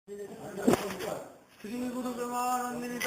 श्री गुरु ब्रह्मानंदिनी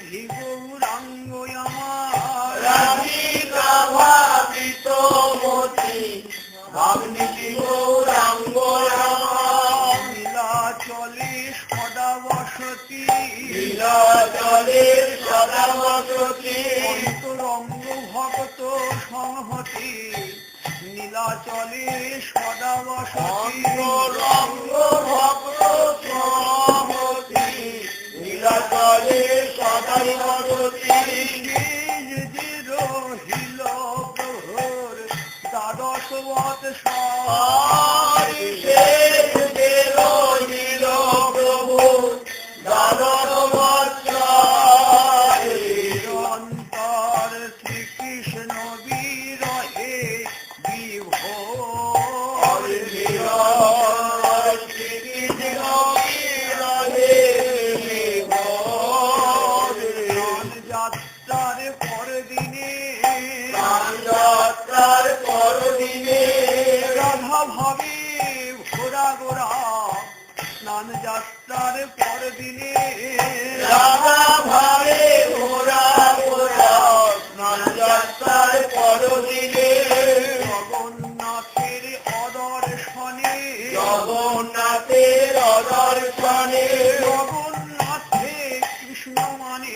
নিধি গৌরাঙ্গ আমার রাধিকা ভাবিত মতি ভাবনিধি গৌরাঙ্গ আমার নীলাচলে সদা বসতি নীলাচলের সদা বসতি অন্তরঙ্গ ভক্ত সংহতি নীলাচলে সদা বসতি অন্তরঙ্গ ভক্ত সংহতি নীলাচলের সদাই বসতি যে রহিল প্রভুর দ্বাদশ বৎসর রহিল প্রভু দ্বাদশ বৎসর নিরন্তর শ্রীকৃষ্ণ বিরহে বিভোর শ্রীকৃষ্ণ বিরহে বিভোর যাত্রার পরদিনে যাত্রার পরদিনে রাধা ভাবে ঘোরা গোরা স্নান যাত্রার পরদিনে রাধা ভাবে ঘোরা ঘোরা স্নান যাত্রার পরদিনে জগন্নাথের অদর্শনে জগন্নাথের অদর্শনে জগন্নাথে কৃষ্ণ মানে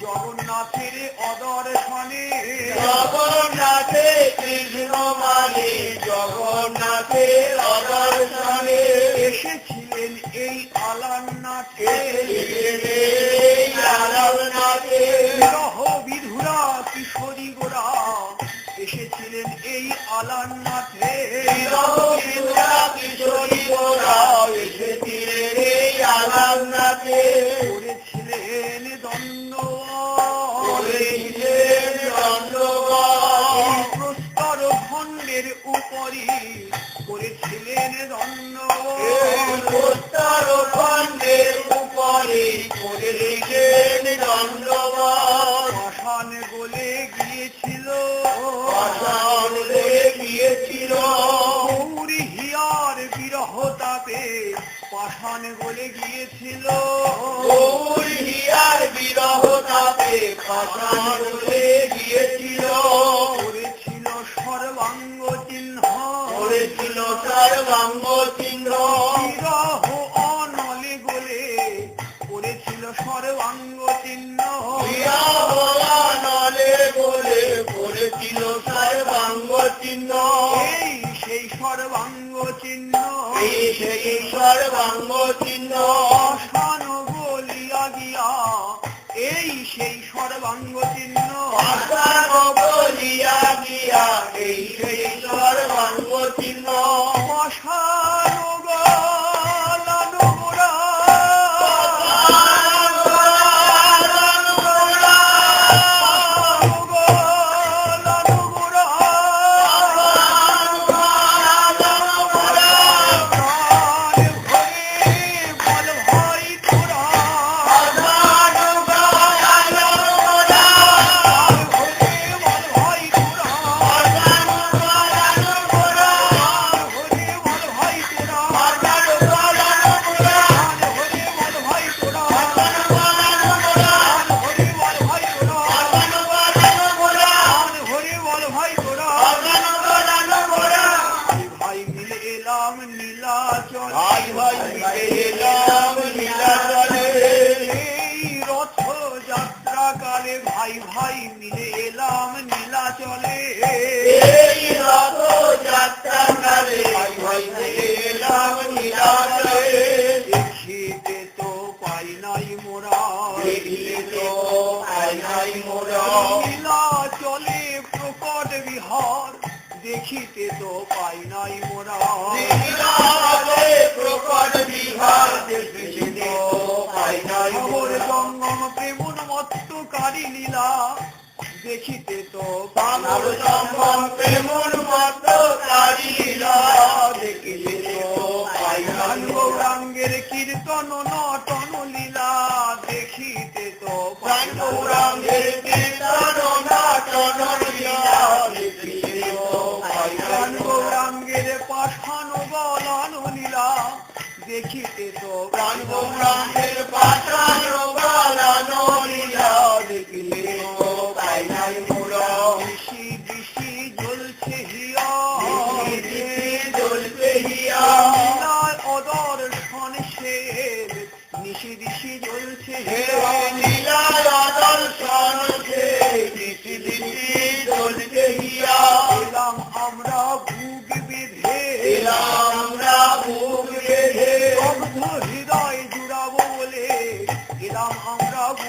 জগন্নাথের অদর্শনে জগন্নাথে কৃষ্ণ মানে জগন্নাথের অদর্শনে এসেছিলেন এই আলান্নাথে আলাপনাথে বিরহ বিধুরা কিশোরী গোরা এসেছিলেন এই আলান্নাথে কিশোরী গোরা এসেছিলেন এই আলাপনাথে করেছিলেন দণ্ড করেছিলেন দণ্ডবৎ প্রস্তর খণ্ডের উপরই করেছিলেন দণ্ড উত্তর খণ্ডের উপরে করেছিলেন দণ্ডবৎ পাষাণ গলে গিয়েছিল পাষাণ গিয়েছিল গৌরী হিয়ার বিরহ তাপে পাষাণ গলে গিয়েছিল গৌর হিয়ার বিরহ তাপে পাষাণ গিয়েছিল করেছিল সর্বাঙ্গ চিহ্ন করেছিল সর্বাঙ্গ চিহ্ন বিরহ অনলে গলে করেছিল সর্বাঙ্গ চিহ্ন নলে বলে করেছিল সর্বাঙ্গ চিহ্ন এই সেই সর্বাঙ্গ চিহ্ন এই সেই সর্বাঙ্গ চিহ্ন পাষাণ গলিয়া গিয়া এই সেই সর্বাঙ্গ চিহ্ন পাষাণ বলিয়া গিয়া এই সেই সর্বাঙ্গ চিহ্ন পাষাণ গলানো গোরা গলানো গোরা প্রাণ ভরে বল ভাই তোরা ভাই ভাই এলাম নীলাচলে এই রথ যাত্রা কালে ভাই ভাই মিলে এলাম নীলাচলে এই রথ যাত্রা কালে ভাই ভাই এলাম নীলাচলে দেখিতে তো পাই নাই মোরা দেখিলে তো পাই নাই মোরা নীলাচলে প্রকট বিহার দেখিতে তো পাই নাই মোরা নীলাচলে প্রকট বিহার দেখিতে তো পাই নাই খবর মোরা জঙ্গম প্রেমন মত্তকারী লীলা দেখিতে তো আমার সম্মান প্রেমন মত কারিলা দেখিলে তো পাই নাই মোরা গৌরাঙ্গের কীর্তন নটন লীলা দেখিতে তো পাই নাই মোরা। গৌরাঙ্গের কীর্তন নাটন লীলা দেখিলে তো পাই নাই মোরা গৌরাঙ্গের পাঠান বলান লীলা দেখিতে তো প্রাণ গৌরাঙ্গের পাঠান বালানো লীলা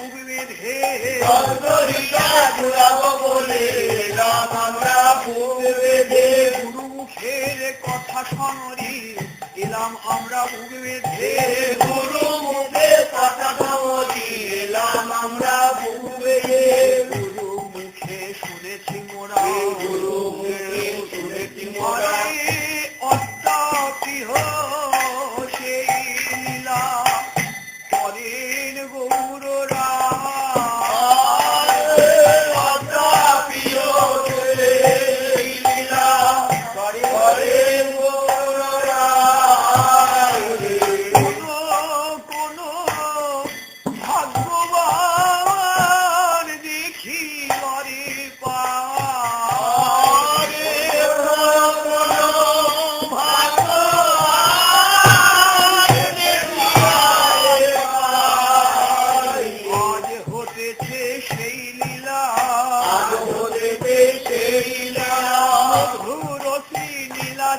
বুক বেঁধে অন্তরিকা ঘুরাব বলে এলাম আমরা বুক বেঁধে গুরু মুখের কথা শোনরি এলাম আমরা বুক বেঁধে গুরু মুখের কথা বলি এলাম আমরা বুক বেঁধে গুরু মুখে শুনেছি মোরা গুরু মুখে শুনেছি মোরা অদ্যাপিহ সেই লীলা করেন গৌররা কোনো ভাগ্যবান দেখি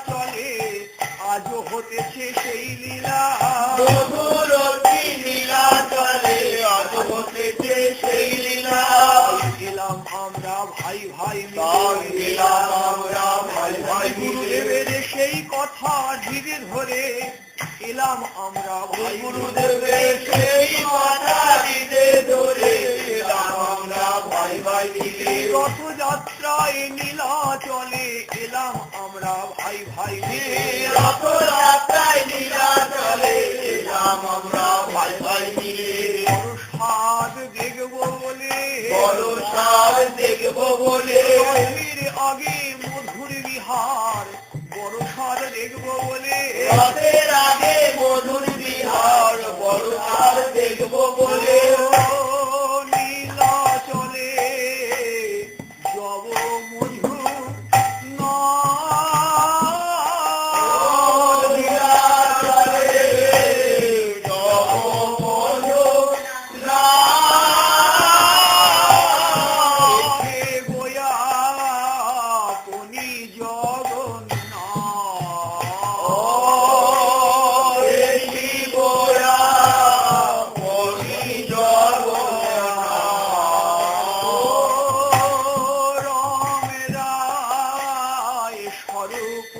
করে আজ হতেছে সেই লীলা মধুর লীলা চলে আজ হতেছে সেই লীলা গেলাম আমরা ভাই ভাই গুরুদেবের সেই কথা ধীরে ধরে এলাম আমরা ভাই গুরুদেবের সেই কথা দিতে ধরে এলাম আমরা ভাই ভাই মিলে রথযাত্রায় নীলা চলে এলাম আমরা ভাই ভাই রথযাত্রায় লীলা চলে এলাম আমরা ভাই ভাই মিলে বড় স্বাদ দেখবো বলে বড় সার দেখবো বলে রথের আগে মধুর বিহার বড় স্বাদ দেখবো বলে রথের আগে মধুর বিহার বড় সার দেখবো বলে নীলা চলে জব মধু লীলা চলে জগমোহন গোয়া কোনি স্বরূপ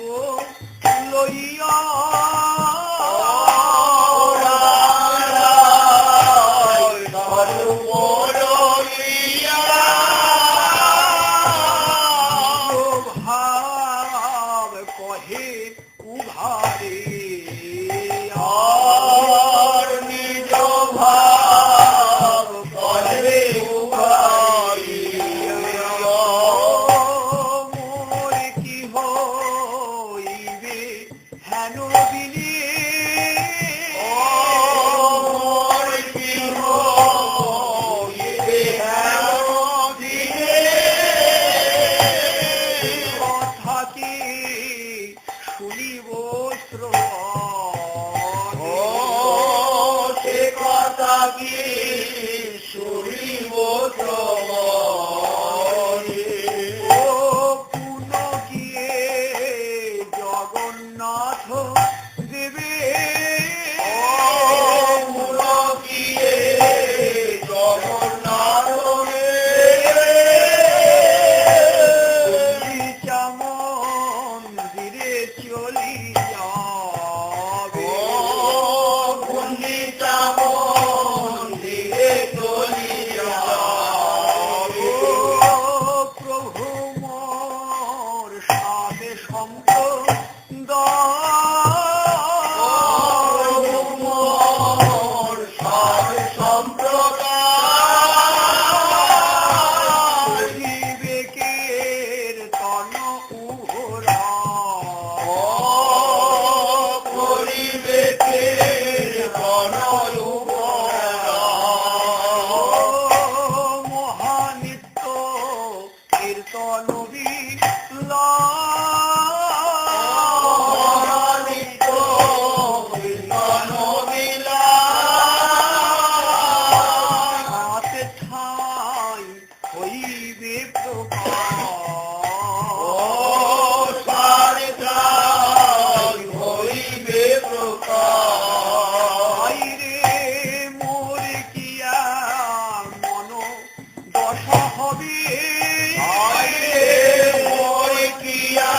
লইয়া ভাব কহে উভারে নিজ ভাব করে মোর কি হইবে হেন বিনে কথা কি শুনিব শ্রবণ সে কথা কি শুনিব ও পুন কিয়ে জগন্নাথ দেবে মন্দিরে চলি যাবে ও প্রভু মোর সাথে সন্ত বিবেকের তন উহরা মহানিত্য কীর্তন হাতে ঠাই হইবে বাইরে মোর কিয়া হবে ওই কিয়া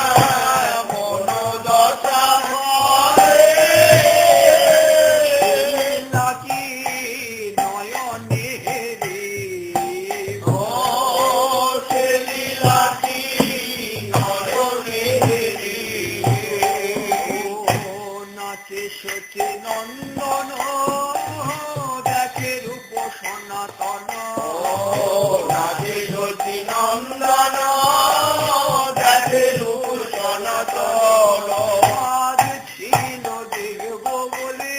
মনোদশা হয় নাকি নয়নে রে ও সে লীলাটি নয়নে নাচে সচে নন্দন দেখে রূপ সনাতন রাধে জ্যোতি নন্দন দেখে রূপ সনাতন আজ ছিল দেখব বলে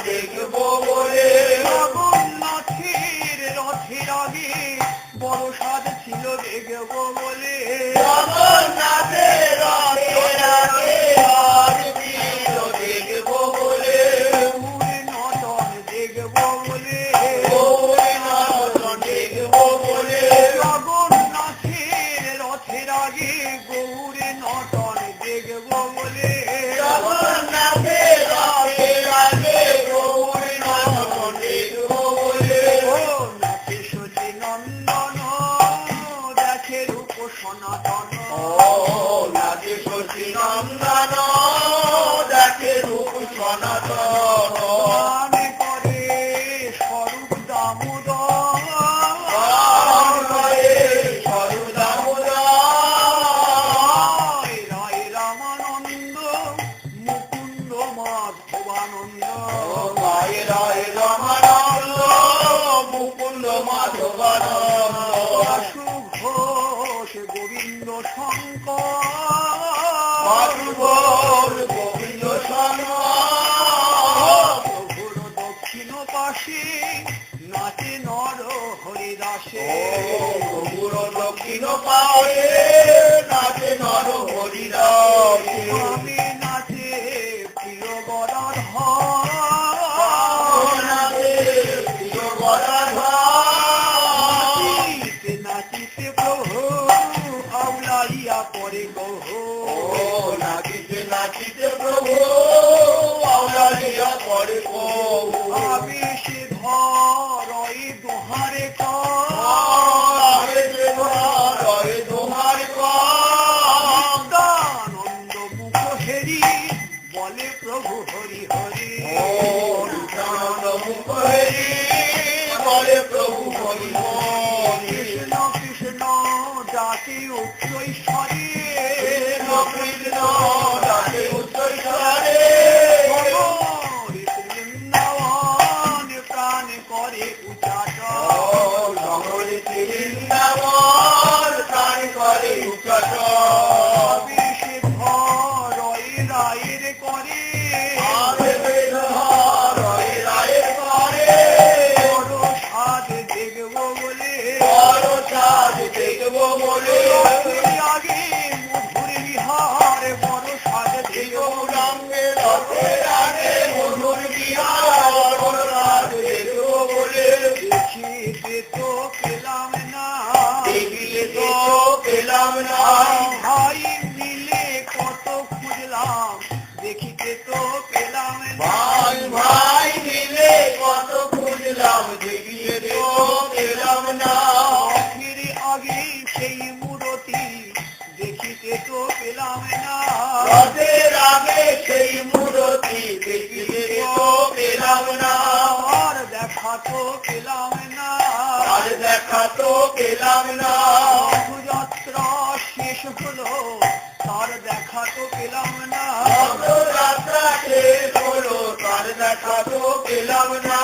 দেখবো বলে জগন্নাথের রথের আগে বড় সাজ ছিল দেখব বলে জগন্নাথের রথের আগে আজ ছিল দেখবো বলে গৌর নটন দেখব বলে দেখবো বলে জগন্নাথের রথের আগে গৌর নটন দেখব বলে জগন্নাথের রথের আগে গৌর নটন দেখবো বলে ও নাচে সচে নন্দন দেখে রূপ সনাতন রাধে শশী নন্দন দেখে রূপ সনাতন গান করে স্বরূপ দামোদর রায় রায় রামানন্দ মুকুন্দ মাধবানন্দ মুকুন্দ মাধবানন্দ সুঘোষ গোবিন্দ শঙ্কর গোবিন্দ সঙ্গ প্রভুর দক্ষিণ পাশে নাচে নর হরিদাসে প্রভুর দক্ষিণ পায়ে নাচে নর হরিদাস আমি নাচে প্রিয় গদার নাচিতে নাচিতে প্রভু আউলাইয়া পরে গহ নাচিতে নাচিতে প্রভু আউলালিয়া পরে প্রভু আমি সে ধরই দোহারে তোমার আনন্দ মুখ হেরি বলে প্রভু হরি হরি মুখ হরি বলে প্রভু হরি কৃষ্ণ কৃষ্ণ ডাকে উচ্চৈশ্বরে কৃষ্ণ ডাকে উচ্চৈশ্বরে বৃন্দাবন প্রাণ করে উচাট সকলে বৃন্দাবন প্রাণ করে উচ্চট আমি সে ধরই রায়ের করে রায়ের করে বড় সাজ দেখব বলে বড় সাজ দেখবো বলে আগে মধুর বিহার বড় সাজ দেখব রঙে রথের আগে মধুর বিহার বড় সাজ দেখবো বলে দেখিতে তো পেলাম না দেখিয়ে তো পেলাম না ভাই মিলে কত খুঁজলাম দেখিতে তো পেলাম না ভাই মিলে কত খুঁজলাম দেখিয়ে তো পেলাম না ফিরে আগে সেই মূরতি দেখিতে তো পেলাম না রথের আগে সেই মূরতি দেখিয়ে তো পেলাম না আর দেখা তো পেলাম না আর দেখা তো পেলাম না রথযাত্রা শেষ হলো তার দেখা তো পেলাম না রথযাত্রা শেষ হলো তার দেখা তো পেলাম না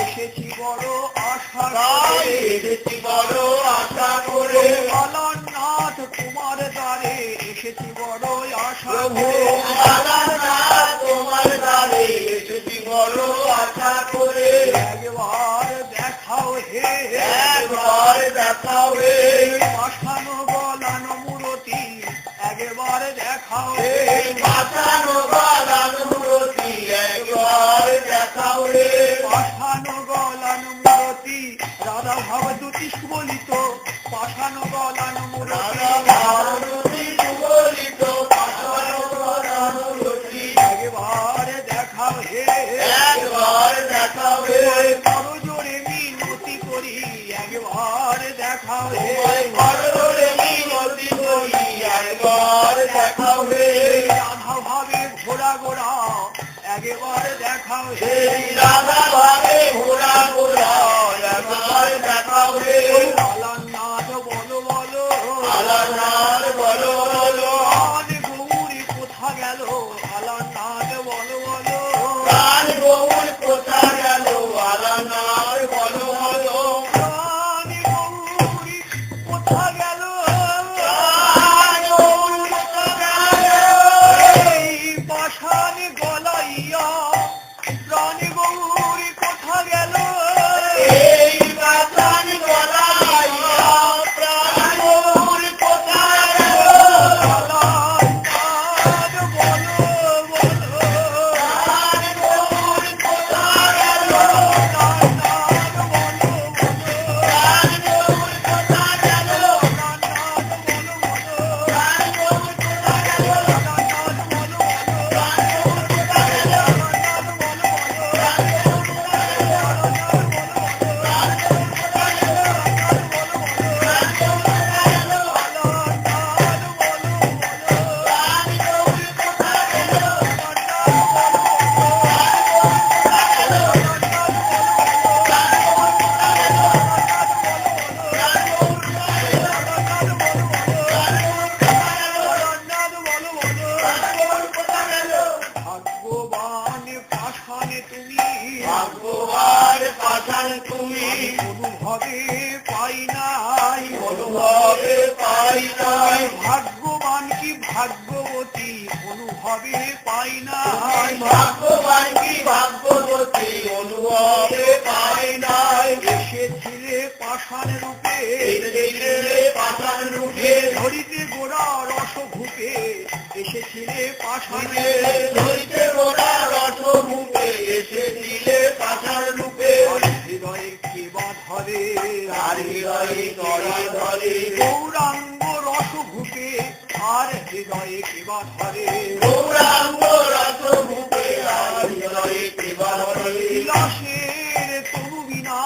এসেছি বড় আশা তাই করে এসেছি বড় আশা করে আলারনাথ তোমার দ্বারে এসেছি বড় আশা প্রভু করে আলারনাথ তোমার দ্বারে এসেছি বড় আশা করে একবার দেখাও হে একবার দেখাও হে পাঠানো গলানো মূরতি একবার দেখাও হে এই পাঠানো বালানো মূরতি একবার দেখাও হে পাঠানো গলানো মূরতি রাধা ভাব জ্যোতিষ বলিত পাঠানো গলানো রাধা মূরতি ভারতী সুবলিত পাঠানো বালানো মূরতি একবার দেখাও হে একবার দেখাও হে বড় জোরে মিনতি করি একবার দেখাও হে কররে মিনতি করি একবার দেখাও হে রাধা ভাবে ঘোড়া গোড়া একবার দেখাও হে রাধা ভাবে ঘোড়া ঘোড়া একবার দেখাও হে আলানাথ বলো বলো আলানার বলো বলো প্রাণ গৌরী কোথা গেল আলানাথ বলো বলো প্রাণ গৌর কোথা গেল আলানার বলো বলো প্রাণ গৌরী কোথা গেল প্রাণ গৌর কোথা গেল এই পাষাণ গলাইয়া প্রাণ গৌরী কোথা গেল এই বাতান গলাইয়া প্রাণ গৌর কোথা গেল আলানাথ বলো বলো প্রাণ গৌর কোথা গেল আলানাথ বলো বলো প্রাণ গৌর কোথা গেল আলানাথ বলো বলো প্রাণ গৌর কোথা গেল আলানাথ বলো বলো প্রাণ গৌর কোথা গেল আলানাথ বলো বলো ভগবান পাশানে তুমি ভগবান পাঠান তুমি অনুভবে পাই নাই অনুভবে পাই নাই ভাগ্যবান কি ভাগ্যবতী অনুভবে পাই নাই ভাগ্যবান কি ভাগ্যবতী অনুভবে পাই নাই এসেছিলে পাষাণ রূপে এসেছিলে পাঠান রূপে ধরিতে গোড়া রস ভূপে এসেছিলে পাষাণে ধরিতে গোড়া রসমুখে এসেছিলে পাঠান রূপে আর হৃদয়ে কেবা ধরে আর হৃদয়ে ধরে ধরে গৌরাঙ্গ রস ভূপে আর হৃদয়ে কেবা ধরে গৌরাঙ্গ রসমুখে আর হৃদয়ে কেবা ধরে বিলাসের তনু বিনা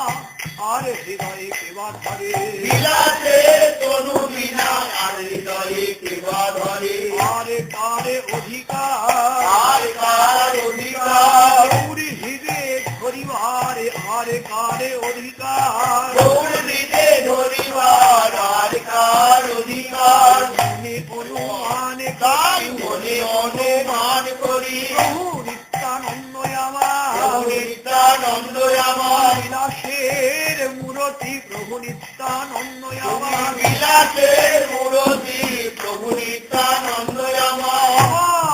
আর হৃদয়ে কেবা ধরে বিলাসে তনু বিনা আর হৃদয়ে কেবা ধরে আর কারে অধিকার আর কার অধিকার গৌরী হৃদে ধরিবার আর কারে অধিকার গৌর হৃদে ধরিবার আর কার অধিকার মনে অনুমান তাই মনে অনুমান করি প্রভু নিত্যানন্দ আমার নিত্যানন্দ আমার বিলাসের মূরতি প্রভু নিত্যানন্দ আমার বিলাসের মূরতি প্রভু নিত্যানন্দ আমার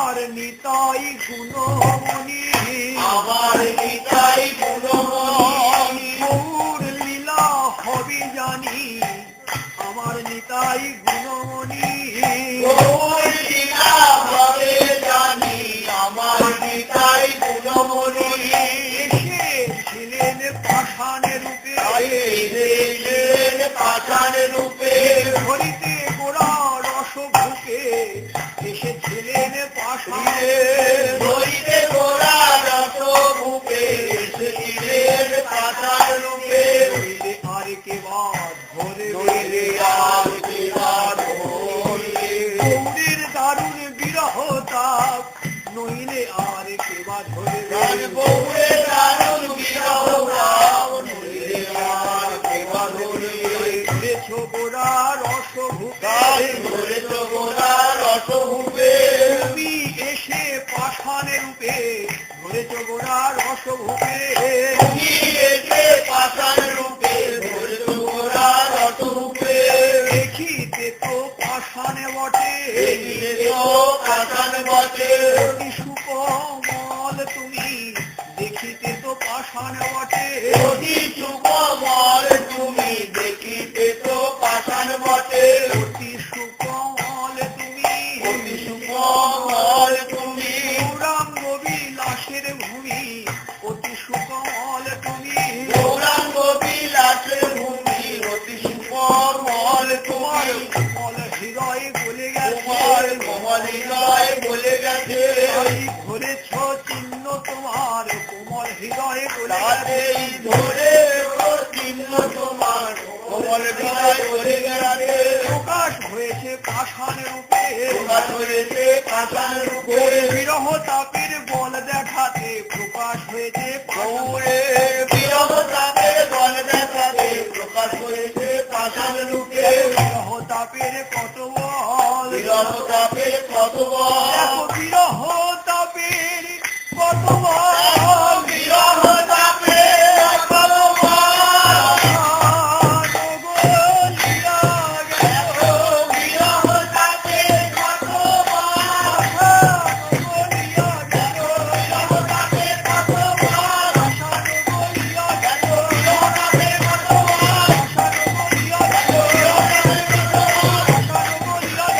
আমার নিতাই গুণমণি আমার নিতাই গুণমণি গৌর লীলা হবে জানি আমার নিতাই গুণমণি গৌর লীলা ভাবে জানি আমার নিতাই গুণমণি এসেছিলেন পাষাণে রূপে এসেছিলেন পাষাণ রূপে ধরিতে গোড়া রস ভূপে এসেছিলেন পাষাণে ধরিতে গোড়া রস ভূপে এসেছিলেন পাষাণ রূপে হইলে আর কে বাদ ধরে নইলে আর কেবা ধরে গৌরীর দারুণ বিরহ তাপ নইলে আর কে বা ধরে গান বউরে দারুণ বিরহ রাম নইলে আর কেবা ধরে ধরেছ গোড়া রস ভূপে গান ধরেছ গোড়া রস ভূপে তুমি এসে পাষাণে রূপে ধরেছ গোড়া রস ভূপে তুমি এসে পাষাণ রূপে ধরেছ গোড়া রস ভূপে দেখিতে তো পাষাণে বটে দেখিতে তো পাষাণ বটে অতি সুকমল তুমি দেখিতে তো পাষাণে বটে অতি সুকমল তুমি দেখিতে তো পাষাণ বটে অতি সুকমল তুমি অতি সুকমল তুমি গৌরাঙ্গ বিলাসের ভূমি অতি সুকমল তুমি গৌরাঙ্গ বিলাসের ভূমি অতি সুকমল তোমার তুমি কমল হৃদয় বলে গেছে তোমার কমল হৃদয় বলে গেছে তাই ধরেছ চিহ্ন তোমার কোমল হৃদয় বলে গেছে তাতেই ধরে ও চিহ্ন তোমার কোমল বল বিদায় বলে গেছে প্রকাশ হয়েছে পাষাণ রূপে প্রকাশ হয়েছে পাষাণ রূপে বিরহ তাপের বল দেখাতে প্রকাশ হয়েছে গৌরে বিরহ তাপের বল দেখাতে প্রকাশ হয়েছে পাষাণ রূপে বিরহ তাপের কত বল বিরহ তাপের কত বল দেখো বিরহ তাপের কত বল বিরহ তাপের কত বল গলিয়া গেল বিরহ তাপের কত বল গলিয়া গেল বিরহ তাপের কত বল গলিয়া গেল বিরহ তাপের কত বল গলিয়া গেল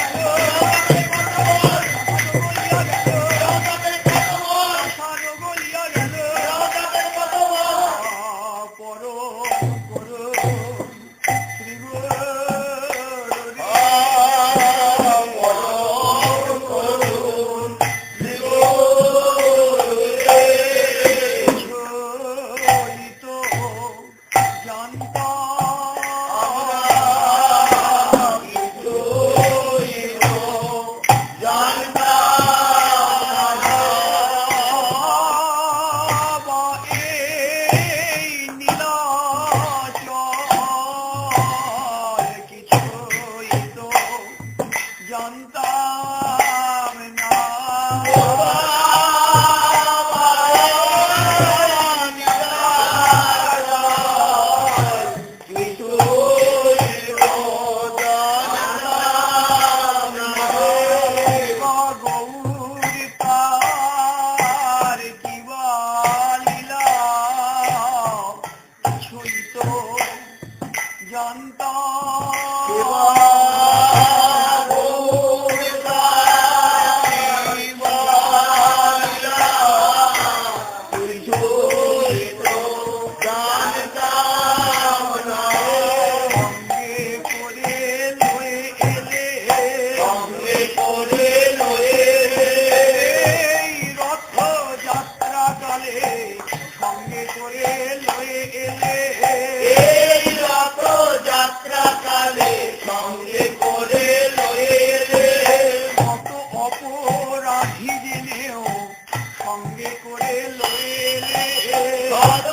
জানতাম না গৌর কিবা লীলা কিছুই তো সঙ্গে করে লয়ে এলে কত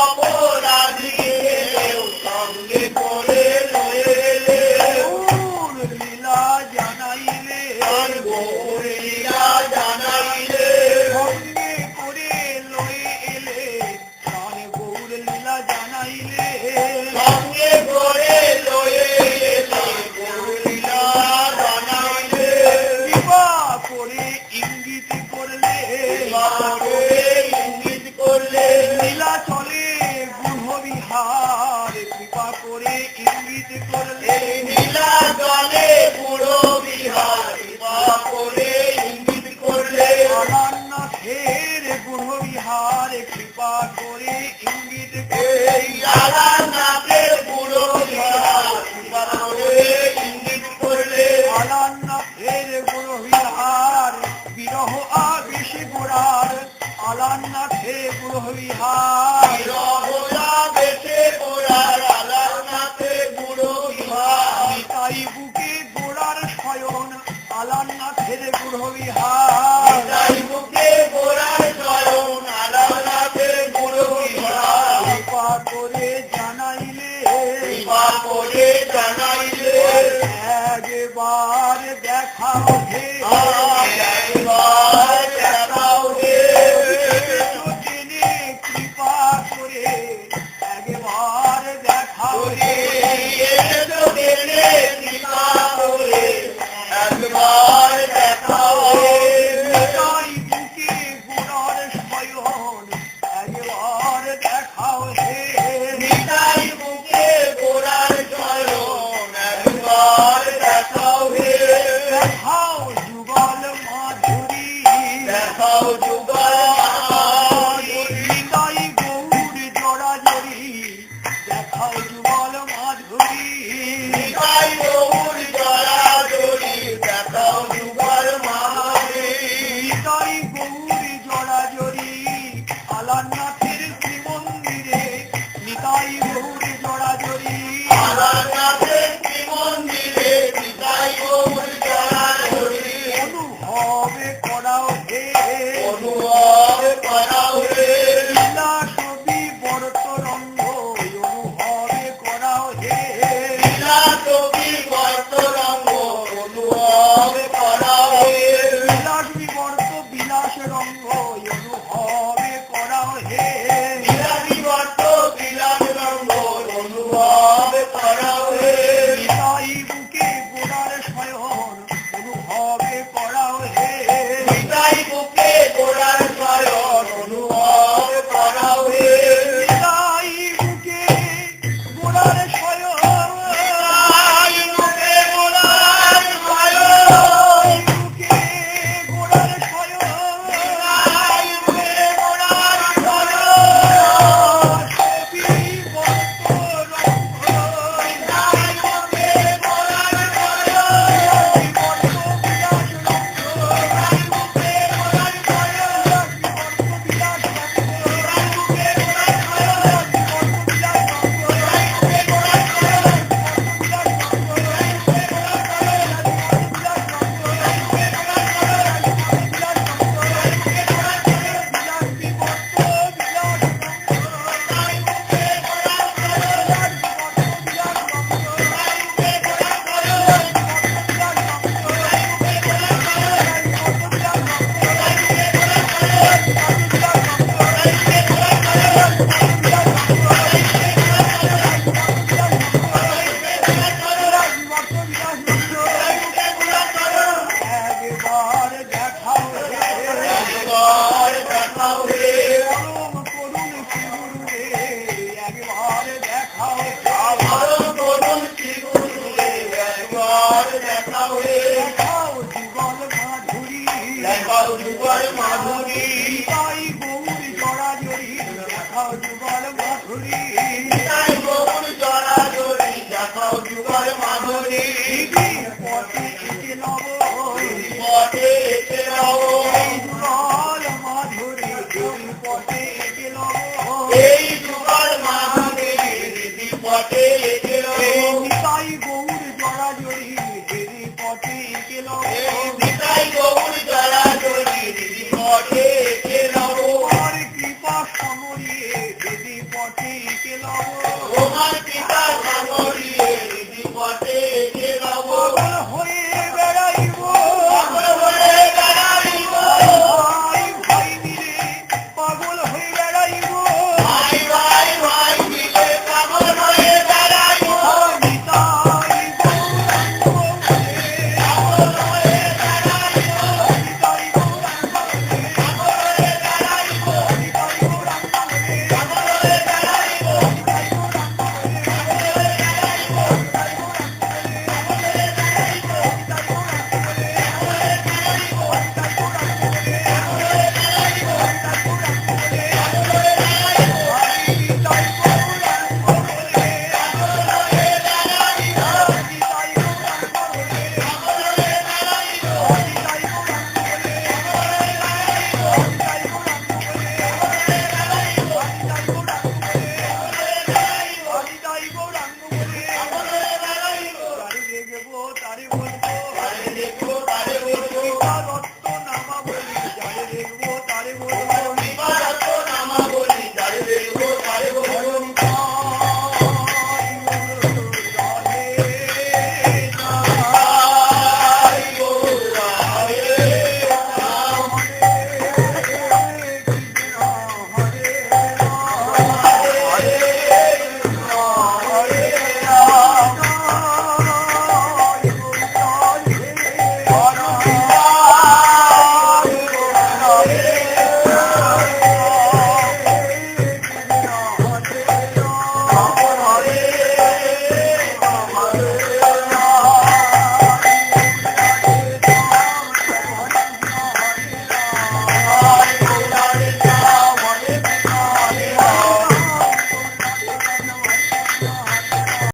অপরাধী জেনেও সঙ্গে করে লয়ে এলে গৌর লীলা জানাইলে সঙ্গে করে লয়ে এলে প্রাণ গৌর লীলা জানাইলে কৃপা করে ইঙ্গিত করলে লীলা চলে গুহ বিহার কৃপা করে ইঙ্গিত করলে আলান্নাথের গুহ বিহার কৃপা করে ইঙ্গিত করলে আলান্নাথের গুহ বিহার বিরহ আবেশ গোড়ার আলান্নাথের গুহ বিহার তাই বুকে গোড়ার শয়ন আলান্নাথের গুহ বিহার কৃপা করে জানাইলে একবার দেখাও হে জেনে কৃপা করে একবার দেখাও হে তাই বুকে গোড়ার শয়ন একবার দেখাও হে দেখাও যুগল মাধুরী নিতাই গৌর জড়া জড়ি দেখাও যুগল এলো এই নিতাই গৌর